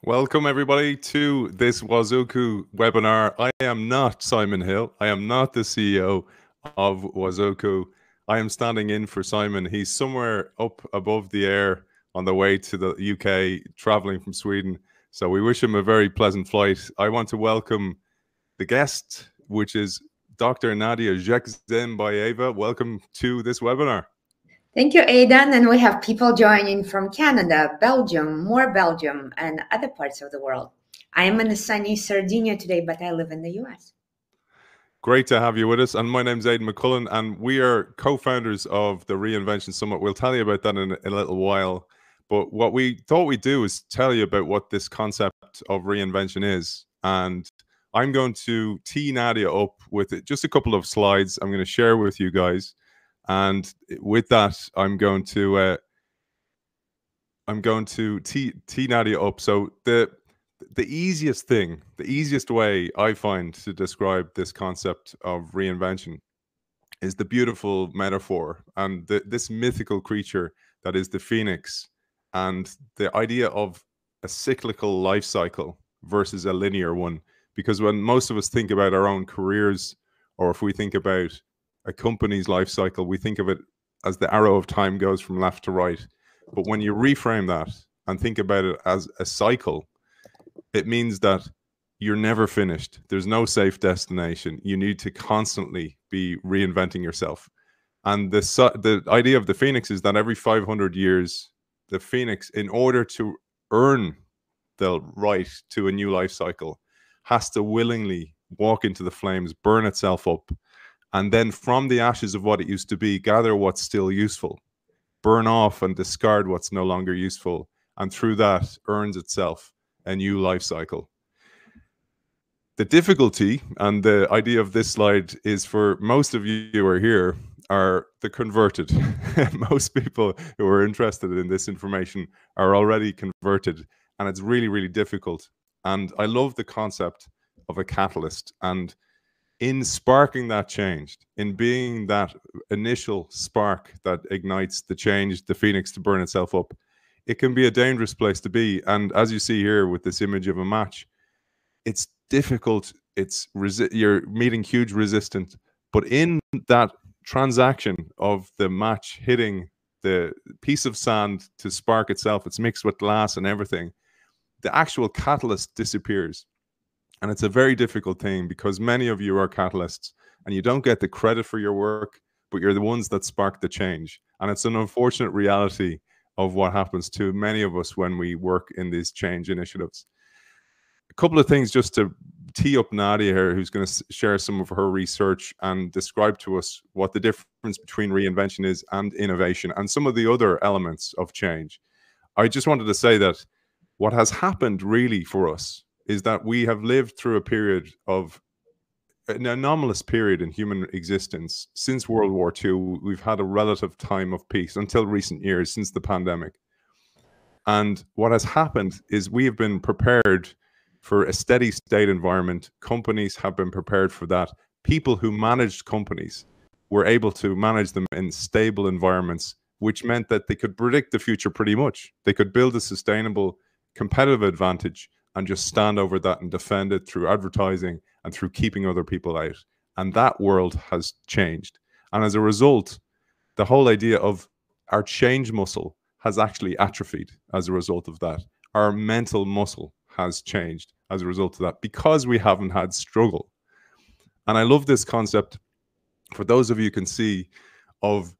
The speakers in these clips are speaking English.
Welcome, everybody, to this Wazoku webinar. I am not Simon Hill. I am not the CEO of Wazoku. I am standing in for Simon. He's somewhere up above the air on the way to the UK, traveling from Sweden. So we wish him a very pleasant flight. I want to welcome the guest, which is Dr. Nadia Jekzembayeva. Welcome to this webinar. Thank you, Aidan. And we have people joining from Canada, Belgium, more Belgium, and other parts of the world. I am in the sunny Sardinia today, but I live in the US. Great to have you with us. And my name's Aidan McCullen, and we are co-founders of the Reinvention Summit. We'll tell you about that in a little while. But what we thought we'd do is tell you about what this concept of reinvention is. And I'm going to tee Nadia up with just a couple of slides I'm going to share with you guys. And with that, I'm going to tee Nadia up. So the easiest thing, the easiest way I find to describe this concept of reinvention is the beautiful metaphor and this mythical creature that is the phoenix, and the idea of a cyclical life cycle versus a linear one. Because when most of us think about our own careers, or if we think about a company's life cycle, we think of it as the arrow of time goes from left to right. But when you reframe that and think about it as a cycle, it means that you're never finished. There's no safe destination. You need to constantly be reinventing yourself. And the idea of the phoenix is that every 500 years, the phoenix, in order to earn the right to a new life cycle, has to willingly walk into the flames, burn itself up, and then from the ashes of what it used to be, gather what's still useful, burn off and discard what's no longer useful, and through that earns itself a new life cycle. The difficulty and the idea of this slide is, for most of you who are here, are the converted. Most people who are interested in this information are already converted, and it's really, really difficult. And I love the concept of a catalyst, and in sparking that change, in being that initial spark that ignites the change, the phoenix to burn itself up, it can be a dangerous place to be. And as you see here with this image of a match, it's difficult. You're meeting huge resistance. But in that transaction of the match hitting the piece of sand to spark itself, it's mixed with glass and everything, the actual catalyst disappears. And it's a very difficult thing, because many of you are catalysts and you don't get the credit for your work, but you're the ones that spark the change. And it's an unfortunate reality of what happens to many of us when we work in these change initiatives. A couple of things just to tee up Nadia here, who's going to share some of her research and describe to us what the difference between reinvention is and innovation, and some of the other elements of change. I just wanted to say that what has happened really for us is that we have lived through a period of an anomalous period in human existence. Since World War II, we've had a relative time of peace until recent years, since the pandemic. And what has happened is we have been prepared for a steady state environment. Companies have been prepared for that. People who managed companies were able to manage them in stable environments, which meant that they could predict the future pretty much. They could build a sustainable competitive advantage and just stand over that and defend it through advertising and through keeping other people out. And that world has changed. And as a result, the whole idea of our change muscle has actually atrophied as a result of that. Our mental muscle has changed as a result of that, because we haven't had struggle. And I love this concept, for those of you can see, of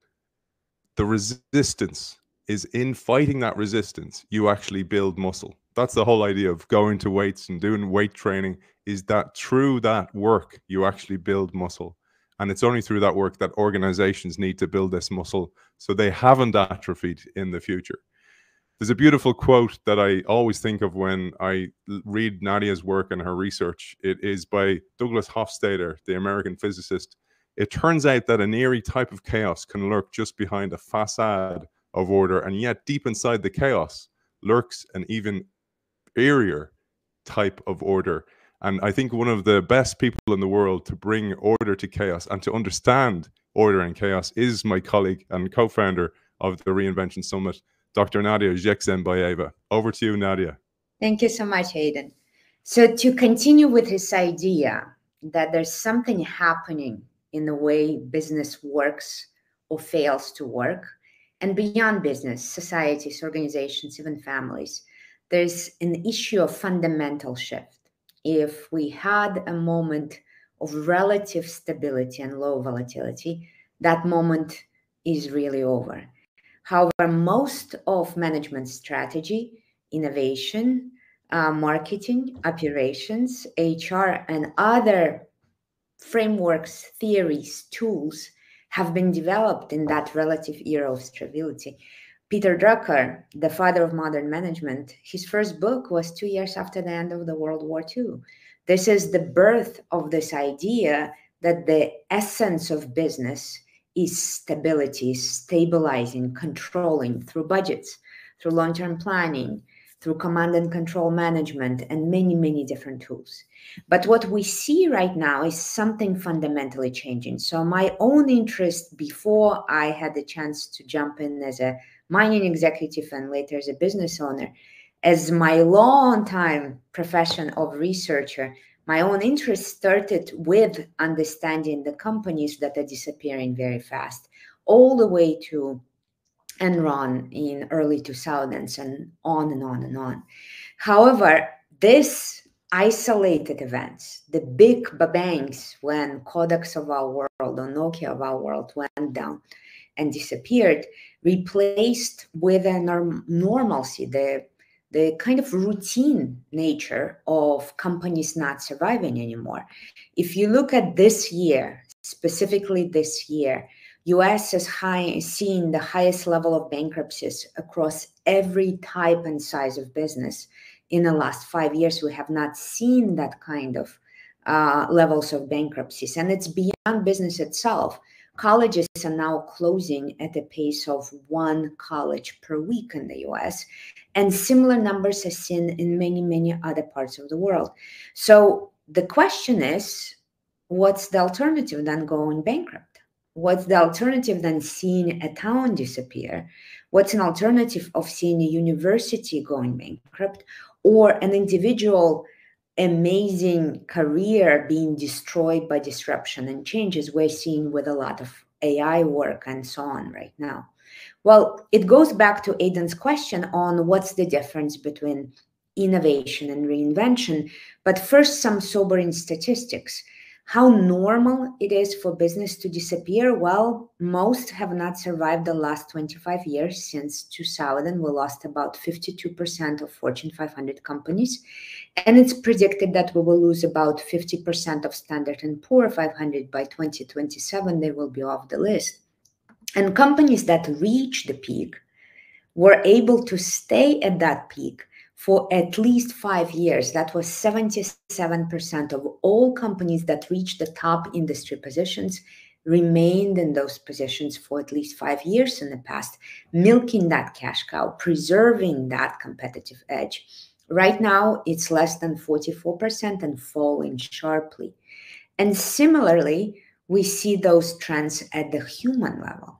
the resistance is in fighting that resistance, you actually build muscle. That's the whole idea of going to weights and doing weight training, is that through that work, you actually build muscle. And it's only through that work that organizations need to build this muscle so they haven't atrophied in the future. There's a beautiful quote that I always think of when I read Nadia's work and her research. It is by Douglas Hofstadter, the American physicist. It turns out that an eerie type of chaos can lurk just behind a facade of order, and yet deep inside the chaos lurks an even eerier type of order. And I think one of the best people in the world to bring order to chaos and to understand order and chaos is my colleague and co-founder of the Reinvention Summit, Dr. Nadia Jekzembayeva. Over to you, Nadia. Thank you so much, Aidan. So to continue with this idea that there's something happening in the way business works or fails to work, and beyond business, societies, organizations, even families, there's an issue of fundamental shift. If we had a moment of relative stability and low volatility, that moment is really over. However, most of management strategy, innovation, marketing, operations, HR, and other frameworks, theories, tools have been developed in that relative era of stability. Peter Drucker, the father of modern management, his first book was 2 years after the end of the World War II. This is the birth of this idea that the essence of business is stability, stabilizing, controlling through budgets, through long-term planning, through command and control management, and many, many different tools. But what we see right now is something fundamentally changing. So my own interest before I had the chance to jump in as a mining executive and later as a business owner, as my long time profession of researcher, my own interest started with understanding the companies that are disappearing very fast, all the way to Enron in early 2000s and on and on and on. However, this isolated events, the big bangs when Kodaks of our world or Nokia of our world went down and disappeared, replaced with a normalcy, the kind of routine nature of companies not surviving anymore. If you look at this year, specifically this year, US is seeing the highest level of bankruptcies across every type and size of business. In the last 5 years, we have not seen that kind of levels of bankruptcies. And it's beyond business itself. Colleges are now closing at a pace of 1 college per week in the US. And similar numbers are seen in many, many other parts of the world. So the question is, what's the alternative than going bankrupt? What's the alternative than seeing a town disappear? What's an alternative of seeing a university going bankrupt or an individual amazing career being destroyed by disruption and changes we're seeing with a lot of AI work and so on right now? Well, it goes back to Aidan's question on what's the difference between innovation and reinvention. But first, some sobering statistics. How normal it is for business to disappear? Well, most have not survived the last 25 years. Since 2000, we lost about 52% of Fortune 500 companies. And it's predicted that we will lose about 50% of Standard & Poor's 500 by 2027. They will be off the list. And companies that reach the peak were able to stay at that peak for at least 5 years. That was 77% of all companies that reached the top industry positions remained in those positions for at least 5 years in the past, milking that cash cow, preserving that competitive edge. Right now, it's less than 44% and falling sharply. And similarly, we see those trends at the human level.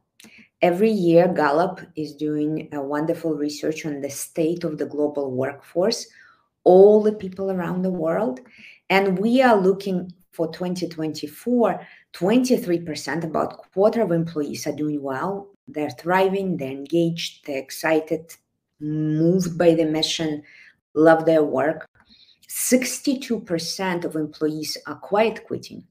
Every year, Gallup is doing a wonderful research on the state of the global workforce, all the people around the world. And we are looking for 2024, 23%, about a quarter of employees are doing well. They're thriving, they're engaged, they're excited, moved by the mission, love their work. 62% of employees are quiet quitting,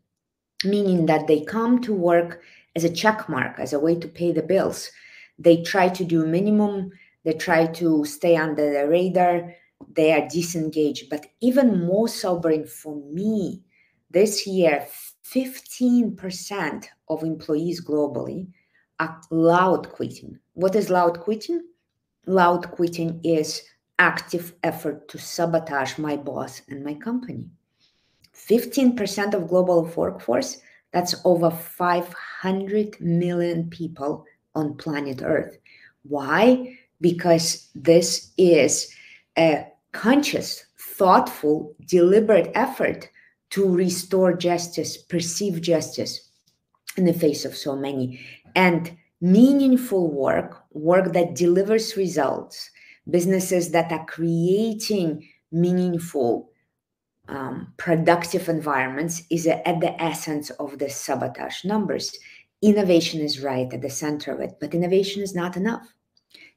meaning that they come to work as a check mark, as a way to pay the bills. They try to do minimum, they try to stay under the radar, they are disengaged. But even more sobering for me, this year, 15% of employees globally are loud quitting. What is loud quitting? Loud quitting is active effort to sabotage my boss and my company. 15% of global workforce, that's over 500 million people on planet Earth. Why? Because this is a conscious, thoughtful, deliberate effort to restore justice, perceive justice in the face of so many. And meaningful work that delivers results, businesses that are creating meaningful, productive environments is at the essence of the sabotage numbers. Innovation is right at the center of it, but innovation is not enough.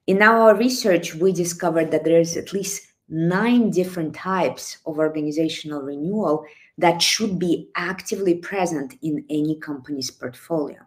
In our research, we discovered that there's at least 9 different types of organizational renewal that should be actively present in any company's portfolio.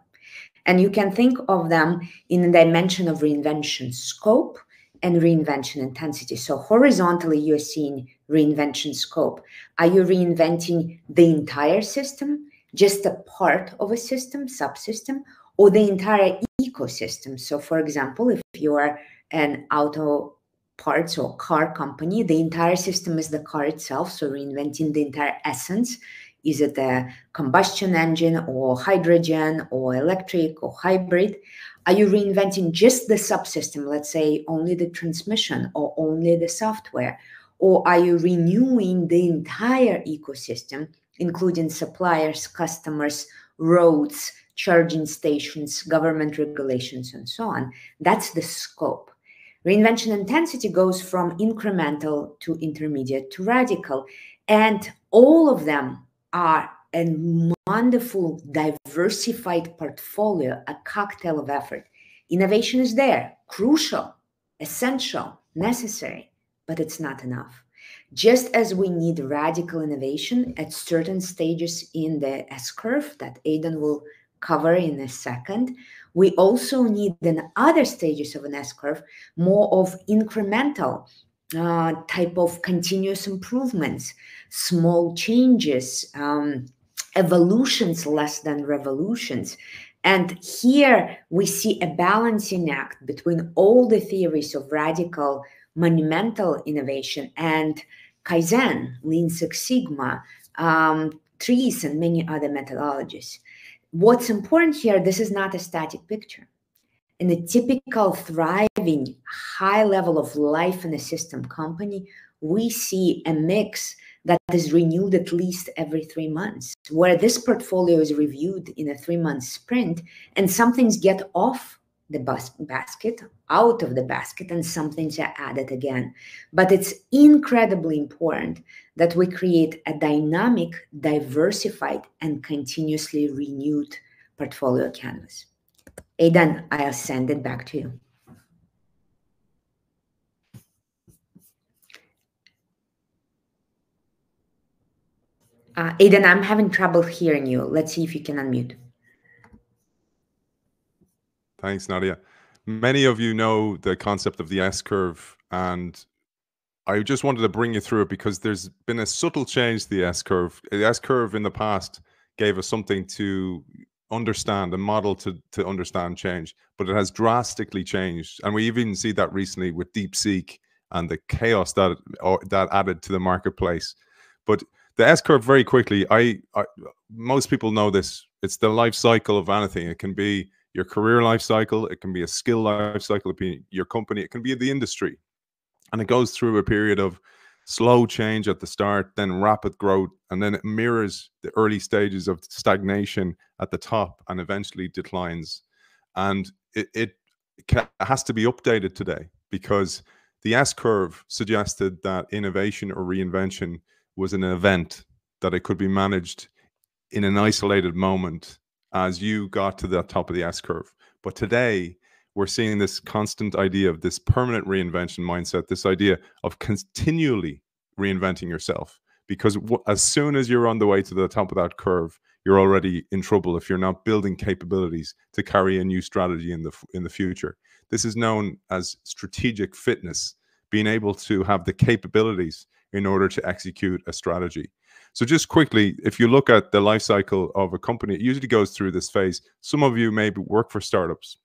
And you can think of them in the dimension of reinvention scope and reinvention intensity. So horizontally, you're seeing reinvention scope. Are you reinventing the entire system, just a part of a system, subsystem, or the entire ecosystem? So for example, if you are an auto parts or car company, the entire system is the car itself. So reinventing the entire essence. Is it a combustion engine or hydrogen or electric or hybrid? Are you reinventing just the subsystem, let's say only the transmission or only the software? Or are you renewing the entire ecosystem, including suppliers, customers, roads, charging stations, government regulations, and so on? That's the scope. Reinvention intensity goes from incremental to intermediate to radical, and all of them are a wonderful, diversified portfolio, a cocktail of effort. Innovation is there, crucial, essential, necessary, but it's not enough. Just as we need radical innovation at certain stages in the S-curve that Aidan will cover in a second, we also need in other stages of an S-curve more of incremental type of continuous improvements, small changes, evolutions less than revolutions. And here we see a balancing act between all the theories of radical, monumental innovation and Kaizen, Lean Six Sigma, trees, and many other methodologies. What's important here, this is not a static picture. In a typical thriving high level of life in a system company, we see a mix that is renewed at least every 3 months, where this portfolio is reviewed in a 3-month sprint, and some things get off the basket, out of the basket, and some things are added again. But it's incredibly important that we create a dynamic, diversified, and continuously renewed portfolio canvas. Aidan, I'll send it back to you. Aidan, I'm having trouble hearing you. Let's see if you can unmute. Thanks, Nadia. Many of you know the concept of the S-curve, and I just wanted to bring you through it because there's been a subtle change to the S-curve. The S-curve in the past gave us something to understand, a model to understand change, but it has drastically changed. And we even see that recently with DeepSeek and the chaos that added to the marketplace. But the S-curve, very quickly, most people know this. It's the life cycle of anything. It can be your career life cycle. It can be a skill life cycle. It can be your company. It can be the industry. And it goes through a period of slow change at the start, then rapid growth, and then it mirrors the early stages of stagnation at the top and eventually declines. And it has to be updated today because the S-curve suggested that innovation or reinvention was an event, that it could be managed in an isolated moment as you got to the top of the S-curve. But today, we're seeing this constant idea of this permanent reinvention mindset, this idea of continually reinventing yourself. Because as soon as you're on the way to the top of that curve, you're already in trouble if you're not building capabilities to carry a new strategy in the future. This is known as strategic fitness, being able to have the capabilities in order to execute a strategy. So just quickly, if you look at the life cycle of a company, it usually goes through this phase. Some of you maybe work for startups.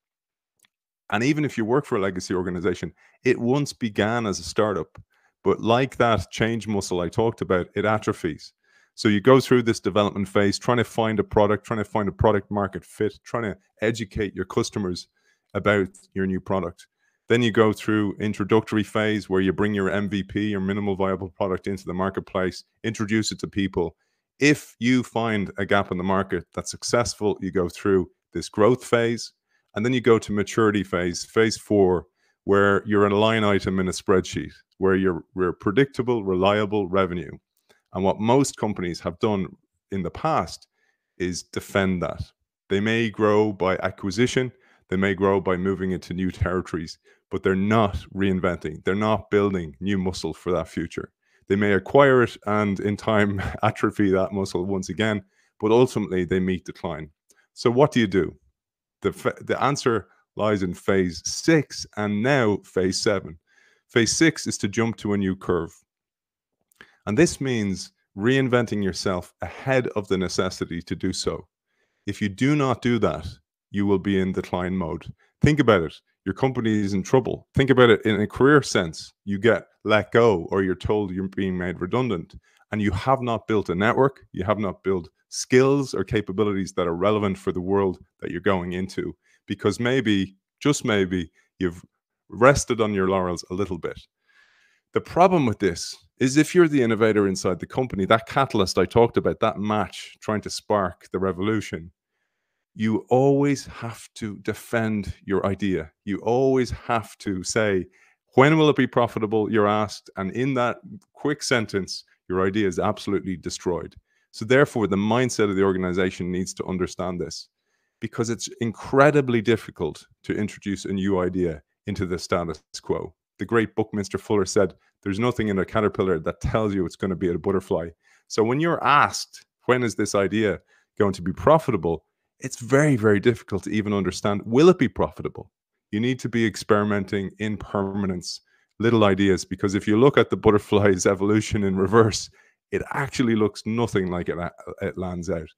And even if you work for a legacy organization, it once began as a startup. But like that change muscle I talked about, it atrophies. So you go through this development phase, trying to find a product, trying to find a product market fit, trying to educate your customers about your new product. Then you go through introductory phase where you bring your MVP, your minimal viable product, into the marketplace, introduce it to people. If you find a gap in the market that's successful, you go through this growth phase, and then you go to maturity phase, phase 4, where you're a line item in a spreadsheet, where you're predictable, reliable revenue. And what most companies have done in the past is defend that. They may grow by acquisition, they may grow by moving into new territories, but they're not reinventing. They're not building new muscle for that future. They may acquire it and in time atrophy that muscle once again, but ultimately they meet decline. So what do you do? The answer lies in phase 6 and now phase 7. Phase 6 is to jump to a new curve. And this means reinventing yourself ahead of the necessity to do so. If you do not do that, you will be in decline mode. Think about it. Your company is in trouble. Think about it in a career sense. You get let go or you're told you're being made redundant and you have not built a network. You have not built skills or capabilities that are relevant for the world that you're going into, because maybe, just maybe, you've rested on your laurels a little bit. The problem with this is if you're the innovator inside the company, that catalyst I talked about, that match trying to spark the revolution, you always have to defend your idea. You always have to say, when will it be profitable? You're asked. And in that quick sentence, your idea is absolutely destroyed. So therefore, the mindset of the organization needs to understand this, because it's incredibly difficult to introduce a new idea into the status quo. The great Buckminster Fuller said, there's nothing in a caterpillar that tells you it's going to be a butterfly. So when you're asked, when is this idea going to be profitable? It's very, very difficult to even understand, will it be profitable? You need to be experimenting in permanence, little ideas, because if you look at the butterfly's evolution in reverse, it actually looks nothing like it lands out.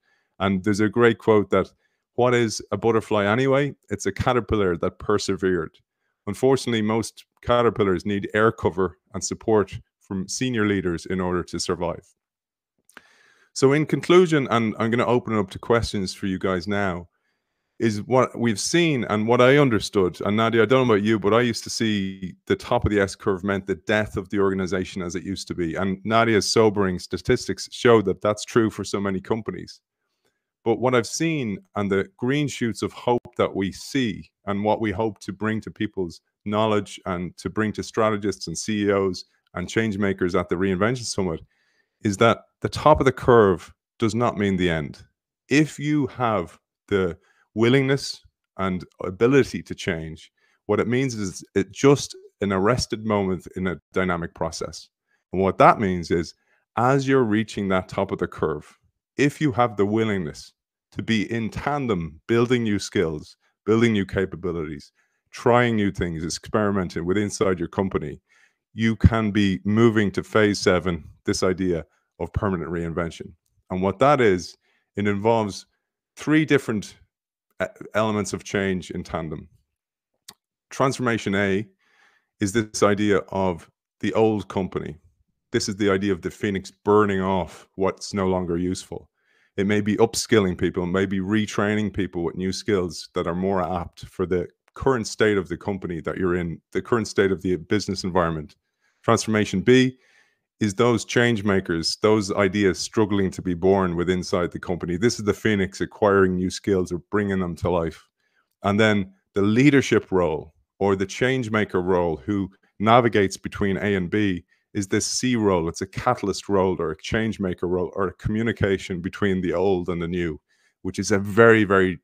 And there's a great quote that, what is a butterfly anyway? It's a caterpillar that persevered. Unfortunately, most caterpillars need air cover and support from senior leaders in order to survive. So in conclusion, and I'm going to open it up to questions for you guys now, is what we've seen and what I understood. And Nadia, I don't know about you, but I used to see the top of the S-curve meant the death of the organization as it used to be. And Nadia's sobering statistics show that that's true for so many companies. But what I've seen and the green shoots of hope that we see and what we hope to bring to people's knowledge and to bring to strategists and CEOs and change makers at the Reinvention Summit is that the top of the curve does not mean the end. If you have the willingness and ability to change, what it means is it's just an arrested moment in a dynamic process. And what that means is, as you're reaching that top of the curve, if you have the willingness to be in tandem, building new skills, building new capabilities, trying new things, experimenting with inside your company, you can be moving to phase 7, this idea of permanent reinvention. And what that is, it involves 3 different elements of change in tandem. Transformation A is this idea of the old company. This is the idea of the phoenix burning off what's no longer useful. It may be upskilling people, it may be retraining people with new skills that are more apt for the current state of the company that you're in, the current state of the business environment. Transformation B is those change makers, those ideas struggling to be born within inside the company. This is the phoenix acquiring new skills or bringing them to life. And then the leadership role or the change maker role who navigates between A and B is this C role. It's a catalyst role or a change maker role or a communication between the old and the new, which is a very, very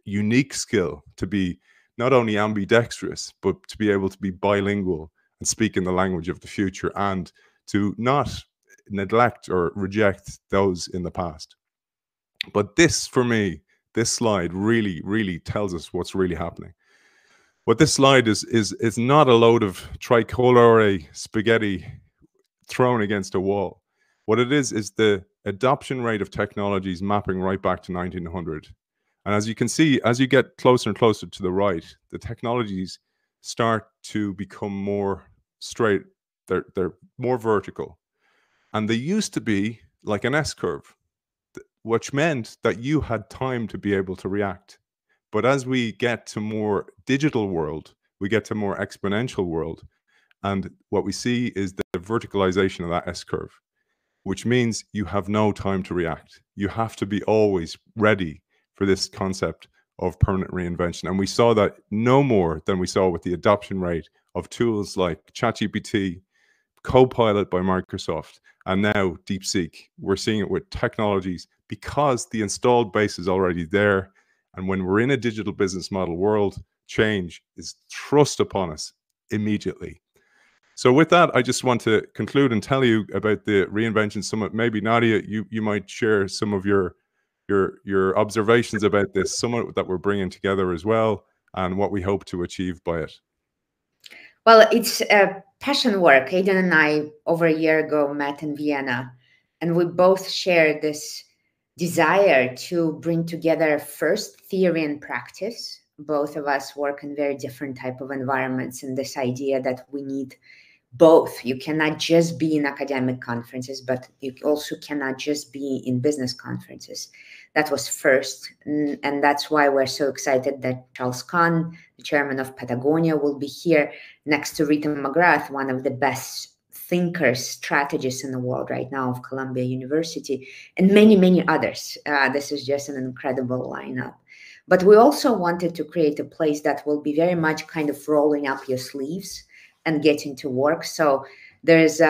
unique skill to be not only ambidextrous, but to be able to be bilingual and speak in the language of the future and to not neglect or reject those in the past. But this, for me, this slide really, really tells us what's really happening. What this slide is not a load of tricolore spaghetti thrown against a wall. What it is the adoption rate of technologies mapping right back to 1900. And as you can see, as you get closer and closer to the right, the technologies start to become more straight. They're more vertical. And they used to be like an S-curve, which meant that you had time to be able to react. But as we get to more digital world, we get to more exponential world. And what we see is the verticalization of that S-curve, which means you have no time to react. You have to be always ready for this concept of permanent reinvention. And we saw that no more than we saw with the adoption rate of tools like ChatGPT, Copilot by Microsoft, and now DeepSeek. We're seeing it with technologies because the installed base is already there. And when we're in a digital business model world, change is thrust upon us immediately. So with that, I just want to conclude and tell you about the Reinvention Summit. Maybe Nadia, you might share some of your observations about this summit that we're bringing together as well, and what we hope to achieve by it. Well, it's a passion work. Aidan and I, over a year ago, met in Vienna, and we both shared this desire to bring together first theory and practice. Both of us work in very different type of environments, and this idea that we need both. You cannot just be in academic conferences, but you also cannot just be in business conferences. That was first. And that's why we're so excited that Charles Kahn, the chairman of Patagonia, will be here next to Rita McGrath, one of the best thinkers, strategists in the world right now of Columbia University, and many, many others. This is just an incredible lineup. But we also wanted to create a place that will be very much kind of rolling up your sleeves and getting to work. So there's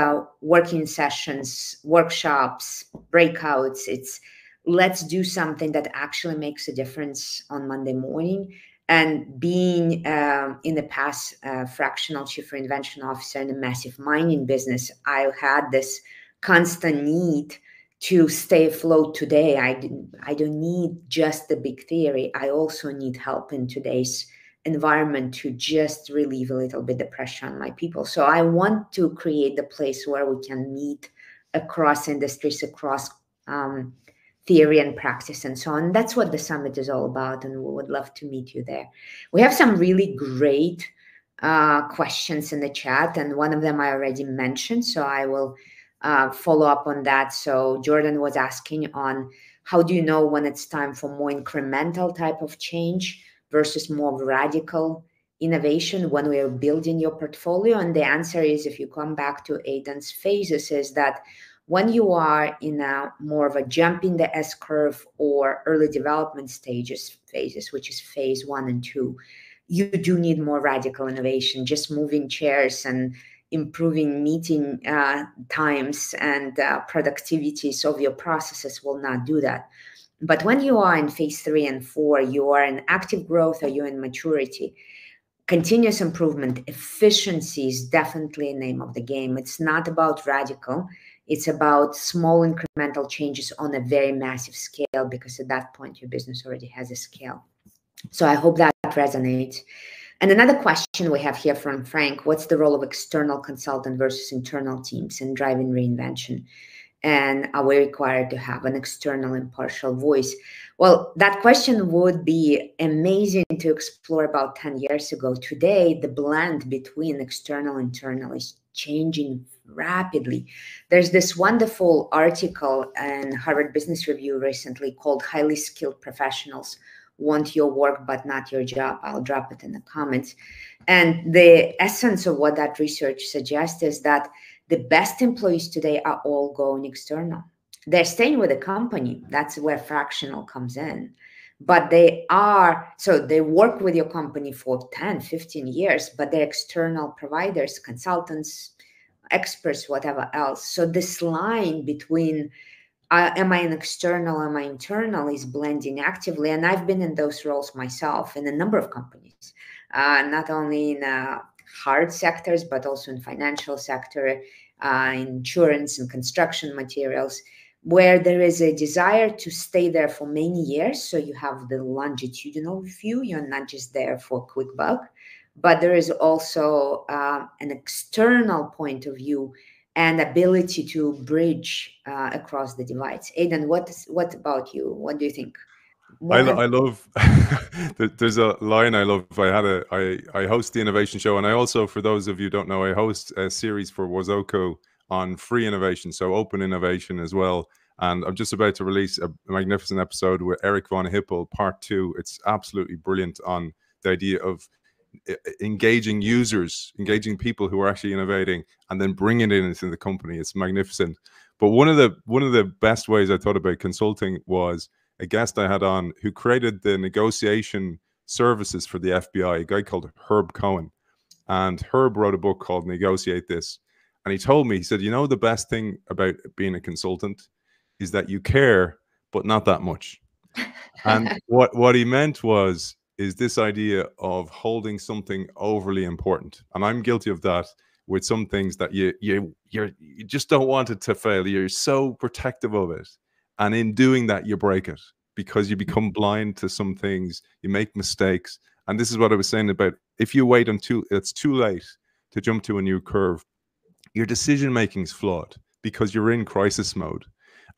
working sessions, workshops, breakouts. It's let's do something that actually makes a difference on Monday morning. And being in the past fractional chief reinvention officer in a massive mining business, I had this constant need to stay afloat today. I don't need just the big theory. I also need help in today's environment to just relieve a little bit the pressure on my people. So I want to create the place where we can meet across industries, across theory and practice and so on. That's what the summit is all about, and we would love to meet you there. We have some really great questions in the chat, and one of them I already mentioned, so I will follow up on that. So Jordan was asking on how do you know when it's time for more incremental type of change versus more radical innovation when we are building your portfolio? And the answer is, if you come back to Aidan's phases, is that when you are in a more of a jump in the S-curve or early development phases, which is phase 1 and 2, you do need more radical innovation. Just moving chairs and improving meeting times and productivities of your processes will not do that. But when you are in phase 3 and 4, you are in active growth or you're in maturity. Continuous improvement, efficiency is definitely a name of the game. It's not about radical. It's about small incremental changes on a very massive scale, because at that point, your business already has a scale. So I hope that resonates. And another question we have here from Frank: what's the role of external consultant versus internal teams in driving reinvention? And are we required to have an external impartial voice? Well, that question would be amazing to explore about 10 years ago. Today, the blend between external and internal is changing rapidly. There's this wonderful article in Harvard Business Review recently called Highly Skilled Professionals Want Your Work But Not Your Job. I'll drop it in the comments. And the essence of what that research suggests is that the best employees today are all going external. They're staying with the company. That's where fractional comes in. But they work with your company for 10, 15 years, but they're external providers, consultants, experts, whatever else. So this line between am I an external, am I internal is blending actively. And I've been in those roles myself in a number of companies, not only in hard sectors, but also in financial sector, insurance and construction materials, where there is a desire to stay there for many years. So you have the longitudinal view. You're not just there for a quick buck, but there is also an external point of view and ability to bridge across the divides. Aidan, what about you? What do you think? I love there's a line I love. I host the innovation show, and I also, for those of you who don't know, I host a series for Wazoko on free innovation, so open innovation as well. And I'm just about to release a magnificent episode with Eric von Hippel, part 2. It's absolutely brilliant on the idea of engaging users, engaging people who are actually innovating, and then bringing it into the company. It's magnificent. But one of the best ways I thought about consulting was a guest I had on who created the negotiation services for the FBI, a guy called Herb Cohen. And Herb wrote a book called Negotiate This. And he told me, he said, you know, the best thing about being a consultant is that you care, but not that much. And what he meant is this idea of holding something overly important. And I'm guilty of that with some things that you just don't want it to fail. You're so protective of it. And in doing that, you break it because you become blind to some things, you make mistakes. And this is what I was saying about if you wait until it's too late to jump to a new curve, your decision-making is flawed because you're in crisis mode.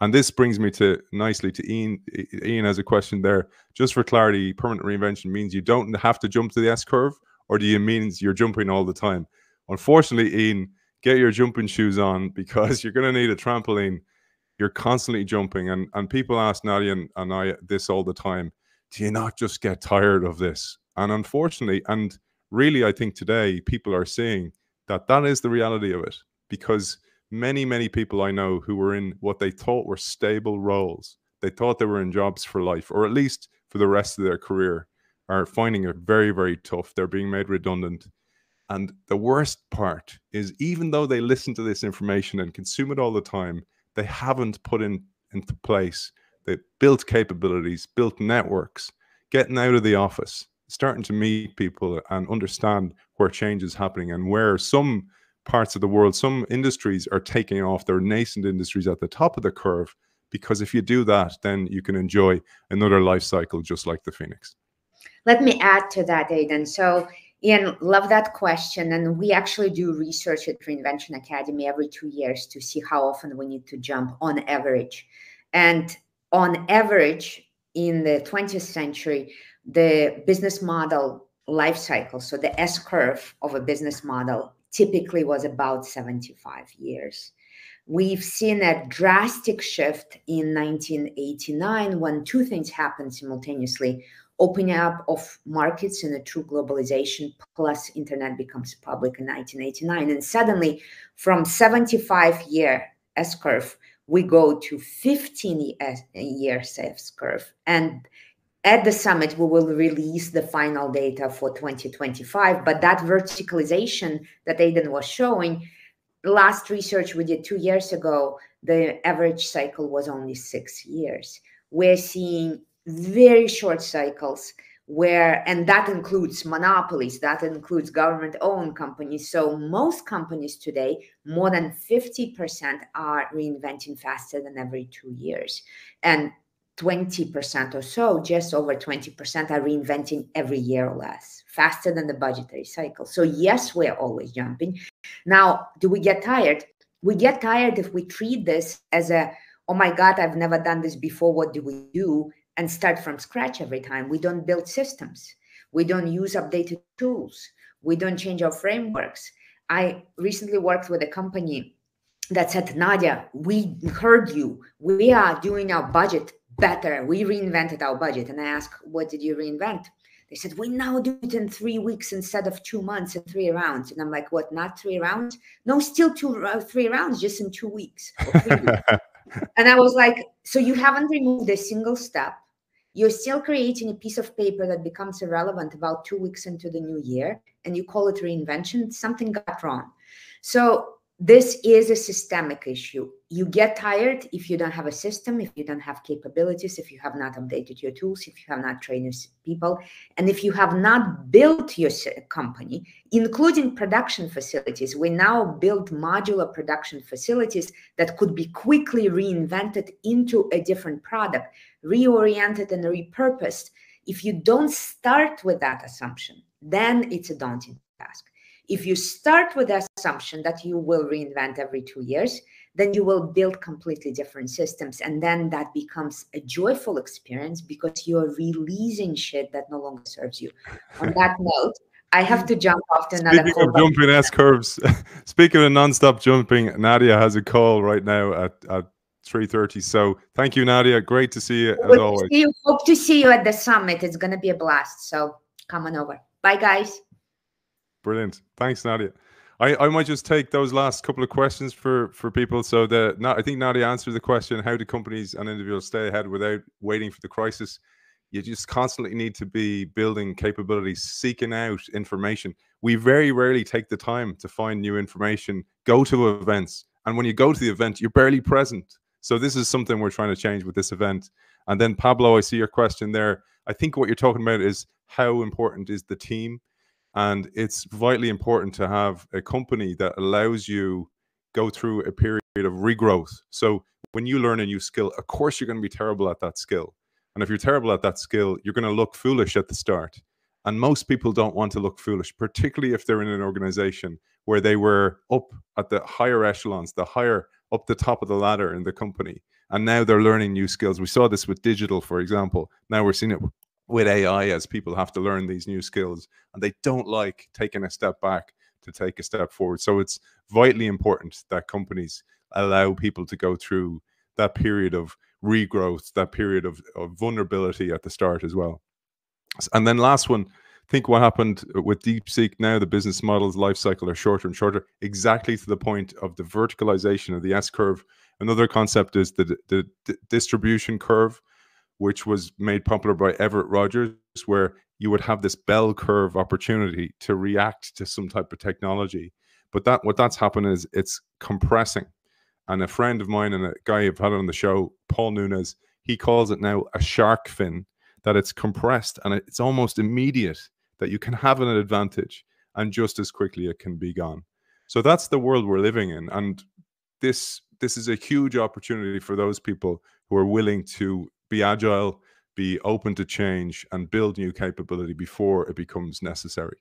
And this brings me nicely to Ian. Ian has a question there. Just for clarity, permanent reinvention means you don't have to jump to the S-curve, or do you means you're jumping all the time? Unfortunately, Ian, get your jumping shoes on because you're going to need a trampoline. You're constantly jumping. And people ask Nadia and I this all the time. Do you not just get tired of this? And unfortunately, and really, I think today people are seeing that is the reality of it, because many people I know who were in what they thought were stable roles, they thought they were in jobs for life, or at least for the rest of their career, are finding it very, very tough. They're being made redundant. And the worst part is, even though they listen to this information and consume it all the time, they haven't put into place, they built capabilities, built networks, getting out of the office, starting to meet people and understand where change is happening and where some parts of the world, some industries are taking off, their nascent industries at the top of the curve. Because if you do that, then you can enjoy another life cycle just like the Phoenix. Let me add to that, Aidan. So, Ian, love that question. And we actually do research at Reinvention Academy every 2 years to see how often we need to jump on average. And on average, in the 20th century, the business model life cycle, so the S-curve of a business model, typically was about 75 years. We've seen a drastic shift in 1989 when two things happened simultaneously: opening up of markets and a true globalization, plus internet becomes public in 1989. And suddenly, from 75-year S-curve, we go to 15-year S-curve. And at the summit, we will release the final data for 2025. But that verticalization that Aidan was showing, last research we did 2 years ago, the average cycle was only 6 years. We're seeing very short cycles and that includes monopolies, that includes government-owned companies. So most companies today, more than 50% are reinventing faster than every 2 years. And 20% or so, just over 20%, are reinventing every year or less, faster than the budgetary cycle. So yes, we're always jumping. Now, do we get tired? We get tired if we treat this as oh my God, I've never done this before, what do we do? And start from scratch every time. We don't build systems. We don't use updated tools. We don't change our frameworks. I recently worked with a company that said, Nadia, we heard you. We are doing our budget better. We reinvented our budget. And I asked, what did you reinvent? They said, we now do it in 3 weeks instead of 2 months and 3 rounds. And I'm like, what, not 3 rounds? No, still 3 rounds, just in 2 weeks. Or 3 weeks. And I was like, so you haven't removed a single step. You're still creating a piece of paper that becomes irrelevant about 2 weeks into the new year, and you call it reinvention. Something got wrong. So this is a systemic issue. You get tired if you don't have a system, if you don't have capabilities, if you have not updated your tools, if you have not trained your people, and if you have not built your company, including production facilities. We now build modular production facilities that could be quickly reinvented into a different product, reoriented and repurposed. If you don't start with that assumption, then it's a daunting task. If you start with the assumption that you will reinvent every 2 years, then you will build completely different systems. And then that becomes a joyful experience because you're releasing shit that no longer serves you. On that note, I have to jump off to another call. Speaking of jumping S-curves, speaking of non-stop jumping, Nadia has a call right now at 3:30. So thank you, Nadia. Great to see you as always. Hope to see you at the summit. It's going to be a blast. So come on over. Bye, guys. Brilliant. Thanks, Nadia. I might just take those last couple of questions for people. So I think Nadia answered the question: how do companies and individuals stay ahead without waiting for the crisis? You just constantly need to be building capabilities, seeking out information. We very rarely take the time to find new information, go to events, and when you go to the event, you're barely present. So this is something we're trying to change with this event. And then Pablo, I see your question there. I think what you're talking about is how important is the team. And it's vitally important to have a company that allows you go through a period of regrowth. So when you learn a new skill, of course you're going to be terrible at that skill. And if you're terrible at that skill, you're going to look foolish at the start. And most people don't want to look foolish, particularly if they're in an organization where they were up at the higher echelons, the higher up the top of the ladder in the company. And now they're learning new skills. We saw this with digital, for example. Now we're seeing it with AI as people have to learn these new skills, and they don't like taking a step back to take a step forward. So it's vitally important that companies allow people to go through that period of regrowth, that period of vulnerability at the start as well. And then last one, think what happened with DeepSeek. Now the business model's life cycle are shorter and shorter, exactly to the point of the verticalization of the S-curve. Another concept is the distribution curve, which was made popular by Everett Rogers, where you would have this bell curve opportunity to react to some type of technology. But what that's happened is it's compressing. And a friend of mine and a guy I've had on the show, Paul Nunes, he calls it now a shark fin, that it's compressed and it's almost immediate, that you can have an advantage and just as quickly it can be gone. So that's the world we're living in. And this is a huge opportunity for those people who are willing to be agile, be open to change, and build new capability before it becomes necessary.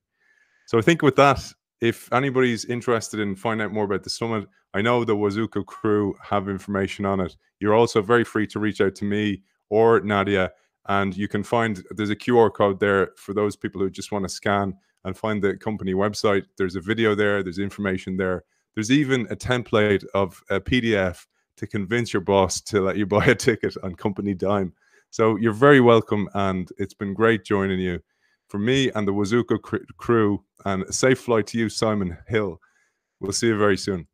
So I think with that, if anybody's interested in finding out more about the summit, I know the Wazuka crew have information on it. You're also very free to reach out to me or Nadia, and you can find, there's a QR code there for those people who just want to scan and find the company website. There's a video there, there's information there. There's even a template of a PDF to convince your boss to let you buy a ticket on company dime. So you're very welcome, and it's been great joining you. From me and the Wazuka crew, and a safe flight to you, Simon Hill. We'll see you very soon.